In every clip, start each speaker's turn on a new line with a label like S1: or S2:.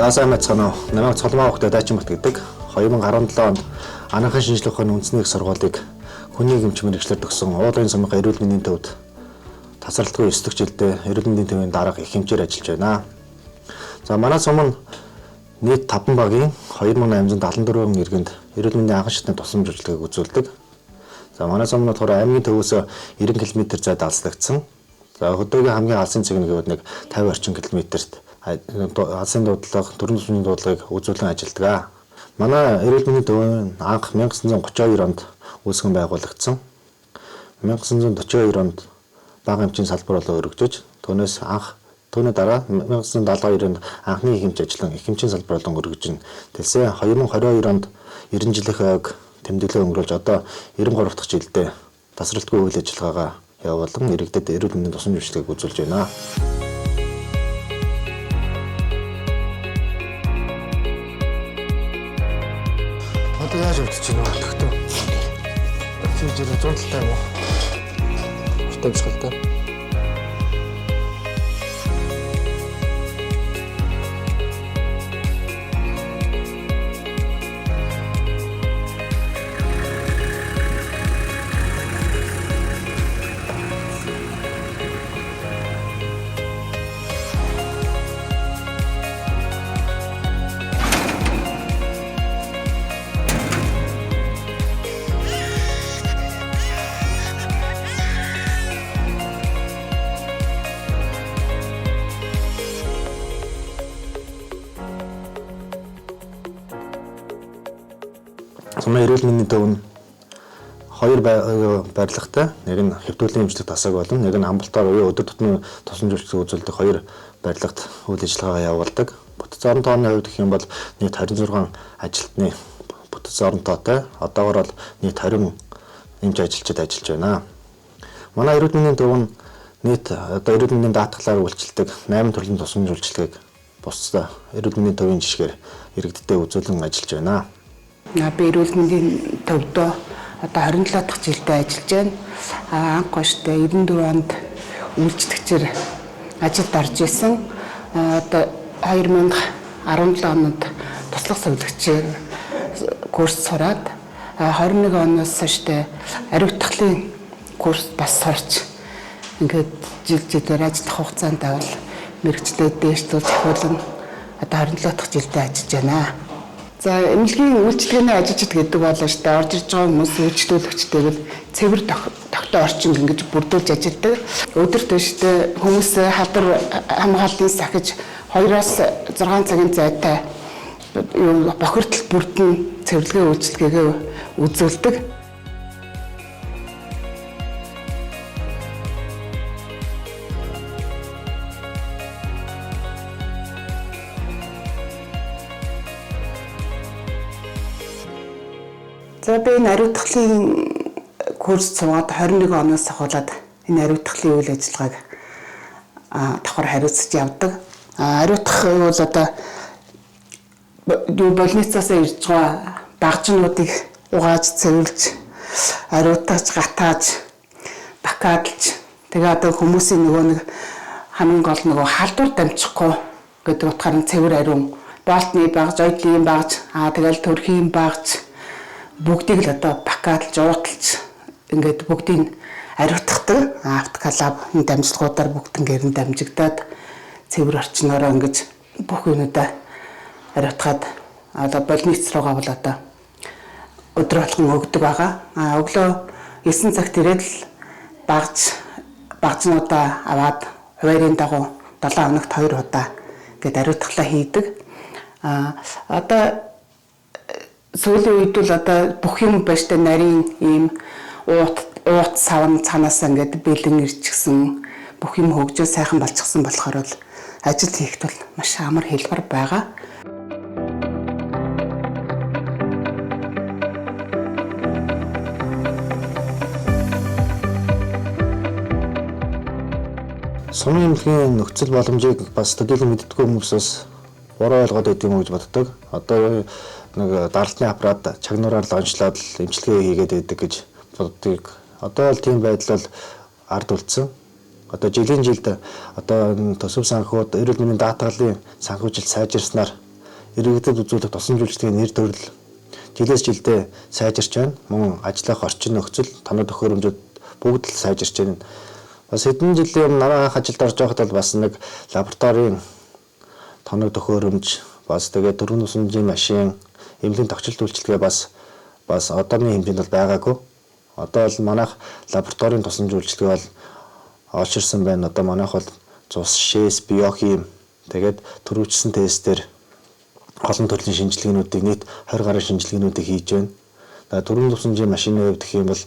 S1: За сайн мэцгэнэ. Намайг Цолмоо хөхтэй Дайчин Бат гэдэг. 2017 онд анагаахын шинжилгээ ухааны үндэсний их сургуулийг хүний эмч мэрэгчлэр төгсөн уулын сумын эрүүл мэндийн төвд тасралтгүй 9 дахь жилдээ эрүүл мэндийн төвийн дарга их хэмжээр ажиллаж байна. За манай сум нь нийт 5 багийн 2874 иргэнд эрүүл мэндийн анхан шатны тусламж үйлчилгээг үзүүлдэг. За манай сум нь болохоор аймгийн төвөөс 90 км зайд алслагдсан. За хөдөөгийн хамгийн алсын цэг нь гэвэл нэг 50 орчим километрт алсын дуудлага, төрийн тусламжийн дуудлагыг үзүүлэн ажилладаг. Манай эрүүл мэндийн төвийн анх 1932 онд үүсгэн байгуулагдсан. 1942 онд бага хэмжээний салбар болон өргөжөж, түүнээс дараа 1972 онд анхны их хэмж ажиллан их хэмжээний салбар болон өргөжин. Тэгсэн 2022 онд 90 жилийн ойг тэмдэглээ өнгөрүүлж одоо 93 дахь жилдээ тасралтгүй үйл ажиллагаагаа явуулан иргэдэд эрүүл мэндийн тусламж үйлчилгээг үзүүлж байна. Одоо яаж өвдөж байна вэ? Төгтөө. Чи 100 талтай юм уу? Тавьчихлаа. Сумын эрүүл мэндийн төв нь хоёр барилгатай. Нэг нь хэвтүүлэн эмчлэг тасаг болон нэг нь амбулаторь буюу өдөр тутмын тусламж үйлчилгээг үзүүлдэг хоёр барилгад үйл ажиллагаагаа явуулдаг. Бүтэц орон тооны хувьд гэх юм бол нийт 26 ажилтны бүтэц орон тоотой. Одоогоор бол нийт 20 эмч ажилчид ажиллаж байна. Манай эрүүл мэндийн төв нь нийт одоо эрүүл мэндийн даатгалаар үйлчилдэг 8 төрлийн тусламж үйлчилгээг бусдаа эрүүл мэндийн төвийн жишгээр иргэдэд үзүүлэн ажиллаж байна.
S2: Би эрүүл мэндийн төвд одоо 27 дахь жилдээ ажиллаж байна. Анх гоштой 94 онд үйлчлэгчээр ажилд орж исэн. Одоо 2017 онд туслах сувлагчээр курс сураад 21 оноос хойш ариутгахлын курс бас сурч ингээд жилээр ажиллах хугацаанд авал мэрэгчлээ дээшлүүлж ахиулан одоо 27 дахь жилдээ ажиллаж байна. За эмнэлгийн үйлчилгээний ажилчид гэдэг бол орж ирж байгаа хүмүүс үйлчлүүлэгчтэйг цэвэр тогтоо орчин ингэж бүрдүүлж ажилладаг. Өдөрт өштэй хүмүүс халдвар хамгаалтын сахиж 2-оос 6 цагийн зайтай бохирдол бүрдэн цэвэрлэгээ үйлчилгээгээ үзүүлдэг. За би ариутгахлын курс цугаад 21 оноос ахуулаад энэ ариутгахлын үйл ажиллагааг давхар хариуцж явдаг. Ариутгах бол одоо больницаас ирж байгаа багжнуудыг угааж цэвэрлж, ариутгаж, гатааж, бакаадалж тэгээ одоо хүмүүсийн нөгөө нэг хамгийн гол нөгөө халдвар дамжихгүй гэдэг утгаар нь цэвэр ариун болтны багж, ойдлын багж, тэгэл төрхийн багж бүгдийг л одоо бакаадалж, ууталж ингээд бүгдийг ариутгадаг. Автокалаб энэ дамжлагуудаар бүгднгээр нь дамжигдаад цэвэр орчнороо ингэж бүх юмудаа ариутгаад одоо больниц руугаа бол одоо өдөр болгон өгдөг байгаа. Өглөө 9 цагт ирээд л багжнуудаа аваад хуваарийн дагуу 7 хоногт 2 удаа гээд ариутгалаа хийдэг. Одоо сүүлийн үед бол одоо бүх юм баштай нарийн ийм уут савн цаанаас ингээд бэлэн ирчихсэн бүх юм хөгжөө сайхан болчихсон болохоор л ажил хийхэд бол маш амар хэлбэр байгаа.
S1: Сумын эмнэлгийн нөхцөл боломжийг бас төдийлөн мэддэггүй хүмүүсээс буруу ойлгоод байд юм уу гэж боддог. Одоо нэг даралтны аппарат чагнуураар л онцлоод л эмчилгээ хийгээд байдаг гэж боддог. Одоо л тийм байдал бол ард үлдсэн. Одоо жилийн жилд одоо төсөв санхуд эрүүл мэндийн даатгалын санхүүжилт сайжирснаар иргэдэд үзүүлэх тусламжуулалтын нэр төрөл жилээс жилдээ сайжирч байна. Мөн ажиллах орчин нөхцөл, тоног төхөөрөмжүүд бүгд л сайжирч байна. Бас хэдэн жилийн өмнө намайг ажилд орж байхад бол бас нэг лабораторийн тоног төхөөрөмж, бас тэгээд төрийн тусламжийн машин, эмнэлгийн тогтчлт үйлчилгээ бас одооны хэмжээнд бол байгаагүй. Одоо бол манайх лабораторийн тусламж үйлчилгээ бол олширсан байна. Одоо манайх бол цус, шээс, биохим, тэгээд төрөвчсөн тестээр олон төрлийн шинжилгээнүүдийг нийт 20 гаруй шинжилгээнүүдийг хийж байна. Төрийн тусламжийн машины хувьд гэх юм бол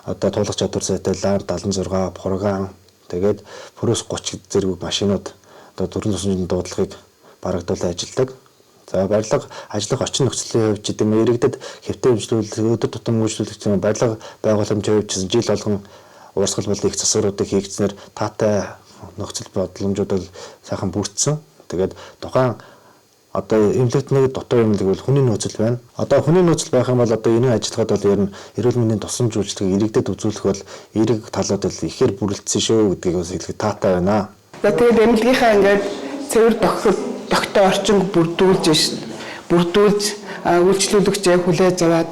S1: одоо туулах чадвар сайтай Land 76, Пурган, тэгээд Purus 30 зэрэг машинууд одоо төрийн тусламжийн дуудлагыг барагдуулан ажилладаг. За барилга ажиллах орчин нөхцөлийн хувьд гэдэг нь иргэдэд хэвтэ хэмжлүүлэх, өдөр тутам үйлчлүүлэх барилга байгууламжийн хувьд жил болгон уурсгал болон их засваруудыг хийгдснээр таатай нөхцөл бодломжууд бол сайхан бүрдсэн. Тэгээд тухайн одоо эмнэлэгт нэг дутуу эмнэлэг бол хүний нөөцөл байна. Одоо хүний нөөцөл байх юм бол одоо энэ ажиллагаад бол ер нь эрүүл мэндийн тусламж үйлчилгээг иргэдэд үзүүлэх бол эерэг талууд бол ихээр бүрэлдсэн шүү гэдгийг бас хэлэх таатай байна.
S2: Тэгээд эмнэлгийнхаа ингээд цэвэр тогтоо орчин бүрдүүлж үйлчлүүлэгчээ хүлээж аваад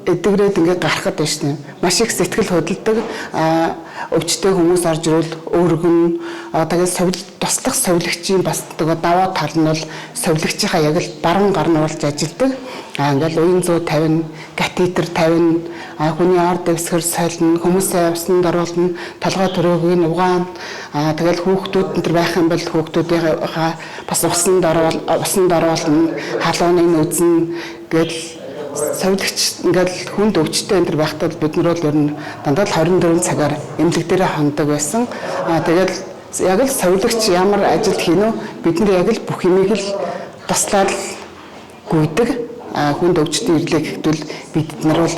S2: эдгрээд ингээд гаргахад байна шнэ. Маш их сэтгэл хөдлөдөг өвчтэй хүмүүс орж ирвэл өөргөн тэгээд туслах совилгчийн бас тэгээд даваа тал нь бол совилгчийнхаа яг л баруун гар нь болж ажилладаг. Ингээл уян 150, катетер 50, хүний ор дэвсгэр солино, хүмүүсээ усанд оруулна, толгой төрөөгийг угаана. Тэгэл хүүхдүүд энэ байх юм бол хүүхдүүдийнхаа бас усанд оруулна, халууныг үзнэ гэл совилгч ингээл хүнд өвчтэй энэ байхдаа бид нар бол ер нь дандаа 24 цагаар эмнэлэг дээр хондог байсан. Тэгээд яг л совилгч ямар ажил хийнө бид нар яг л бүх юмыг л туслаад гүйдэг. Хүнд өвчтөй ирлээ гэхдэл бид нар бол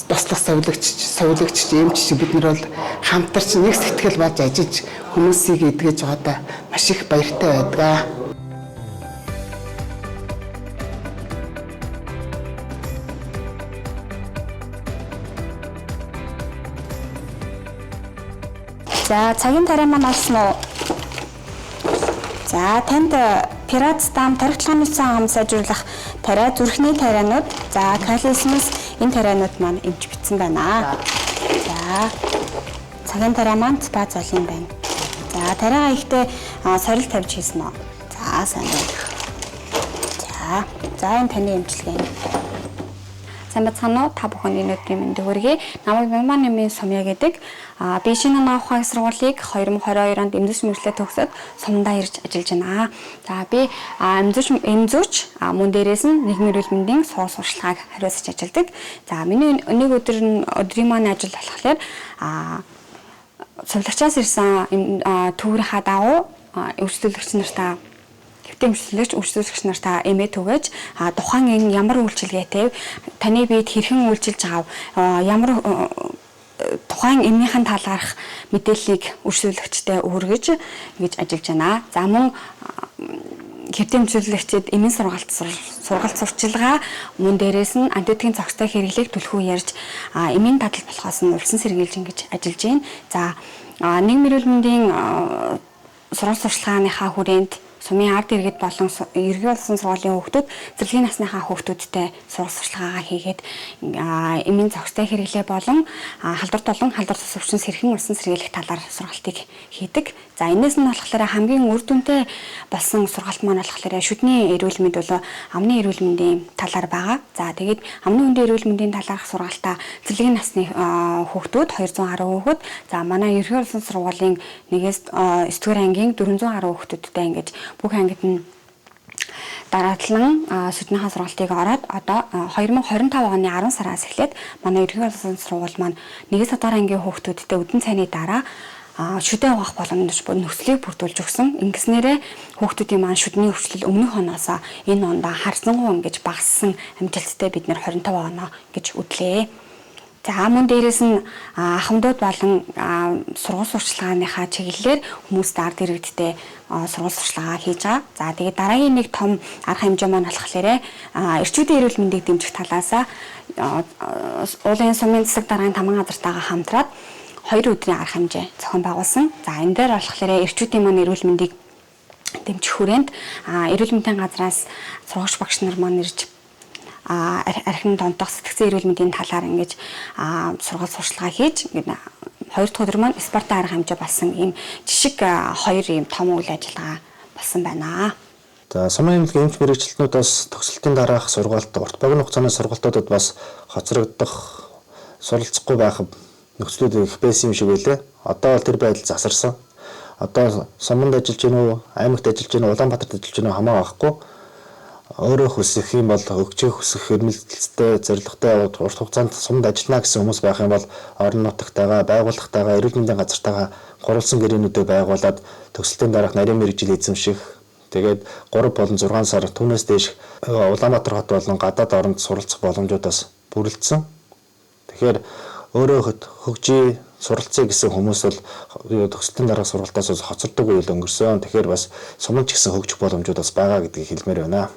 S2: туслах совилгч, эмч бид нар бол хамтарч нэг сэтгэл болж ажиллаж хүмүүсийг эдгэж байгаадаа маш их баяртай байдаг.
S3: За цагийн тариа маань олсон уу? За танд пират стам тархитлагын ам сайжруулах тариа зүрхний тарианууд, за калисмус энэ тарианууд маань эмч бичсэн байна. За цагийн тариа маань спа золын байна. За тариагаа ихтэй сорил тавьж хийсэн үү? За сайн байна. За энэ таны эмчилгээ. Сайн бацгаана уу? Та бүхэнд өнөөдрийн мэндийг хүргэе. Намайг Мянманы Сумья гэдэг. Би шинэ ухаан сургуулийг 2022 онд эмзүүч мэргэжлээ төгсөөд Сумдаа ирж ажиллаж байна. За би эмзүүч мөн дээрээс нь нийгмийн эрүүл мэндийн сургалтыг хариуцж ажилладаг. За миний нэг өдрийн маань ажил болохоор сувлагчаас ирсэн төвөрийнхаа дагуу өрсөлдөгч нартаа үйлчлүүлэгч нартаа эмээ түгэж тухайн энэ ямар үйлчилгээтэй таны биед хэрхэн үйлчилж байгаа ямар тухайн эмнийхэн талаарх мэдээллийг үйлчлүүлэгчтэй өргөж ингэж ажиллаж байна. За мөн хэвтэ үйлчлүүлэгчид эмийн сургалт сурчилгаа мөн дээрээс нь антибиотикийн цогцтой хэрэглээг түлхүү ярьж эмийн дадал болохоос нь улсын сэргийлж ингэж ажиллаж байна. За нийгмийн эрүүл мэндийн сургалт сурчлагынхаа хүрээнд Сумын ард иргэд болон эргэн улсын сургуулийн хүүхдүүд зэрлэгийн насныхаа хүүхдүүдтэй сургалт сурчлагаа хийгээд эмийн зохистой хэрэглээ болон халдварт болон халдвар тус өвчин сэрхэн улсын сэргийлэх талаар сургалтыг хийдэг. За энэс нь болохоор хамгийн үр дүнтэй болсон сургалт маань болохоор шүдний эрүүл мэнд болон амны эрүүл мэндийн талаар байгаа. За тэгээд амны хүндийн эрүүл мэндийн талаарх сургалтаа зэрлэгийн насны хүүхдүүд 210 хүүхэд, за манай эргэн улсын сургуулийн 1-ээс 9-р ангийн 410 хүүхдүүдтэй ингэж бүх ангид нь дараатлан сүднийхаа сургалтыг ороод одоо 2025 оны 10 сараас эхлээд манай эргэн улсын сургууль маань 1-ээс 7 ангийн хүүхдүүдтэй өдөн цайны дараа шүдэ угаах боломж нөхцөлийг бүрдүүлж өгсөн. Ингэснээрээ хүүхдүүдийн маань шүдний өвчлөл өмнөх оноосоо энэ ондоо харьцангуй ингэж багассан амжилттай бид нэр 25 оноо гэж үдлээ. За мөн дээрэс нь ахмадууд болон сургууль сурчлагааныхаа чиглэлээр хүмүүст ард иргэдтэй сургууль сурчлагаа хийж байгаа. За тэгээд дараагийн нэг том арга хэмжээ маань болохоор эрчүүдийн эрүүл мэндийг дэмжих талаас уулын сумын засаг даргын таман газартайгаа хамтраад 2 өдрийн арга хэмжээ зохион байгуулсан. За энэ дээр болохоор эрчүүдийн маань эрүүл мэндийг дэмжих хүрээнд эрүүл мэндийн газраас сургагч багш нар маань ирж архин донтох сэтгцэн эрүүл мэндийн талаар ингэж сургууль сурчлагаа хийж 2 дахь өдөр маань спортын арга хэмжээ болсон ийм жишг 2 ийм том үйл ажиллагаа болсон байна.
S1: За сумын эмнэлгийн эмч мэрэгчлэтнүүдээс төгсөлтийн дараах сургаалт урт богино хугацааны сургалтуудад бас хоцрогдох суралцахгүй байх нөхцлүүд их байсан юм шиг байлээ. Одоо бол тэр байдал засарсан. Одоо суманд ажиллаж гин үү, аймагт ажиллаж гин үү, Улаанбаатарт ажиллаж гин үү хамаагүй өөрөө хүсэх юм бол өгчөөх хүсэх хөрмөлтөлтэй зорилготой урт хугацаанд сумд ажиллана гэсэн хүмүүс байх юм бол орон нутагтайгаа, байгууллагатайгаа, эрүүл мэндийн газартайгаа гурвалсан гэрээнүүдээ байгуулад төгсөлтийн дараах нарийн мэргэжил эзэмших. Тэгээд 3 болон 6 сар түүнээс дээш Улаанбаатар хот болон гадаад оронд суралцах боломжуудаас бүрэлдсэн. Тэгэхээр өөрөө хөгжиж суралцъя гэсэн хүмүүс бол төгсөлтийн дараах сургалтаас хоцордог үйл өнгөрсөн. Тэгэхээр бас сумын ч гэсэн хөгжих боломжууд бас байгаа гэдгийг хэлмээр байна.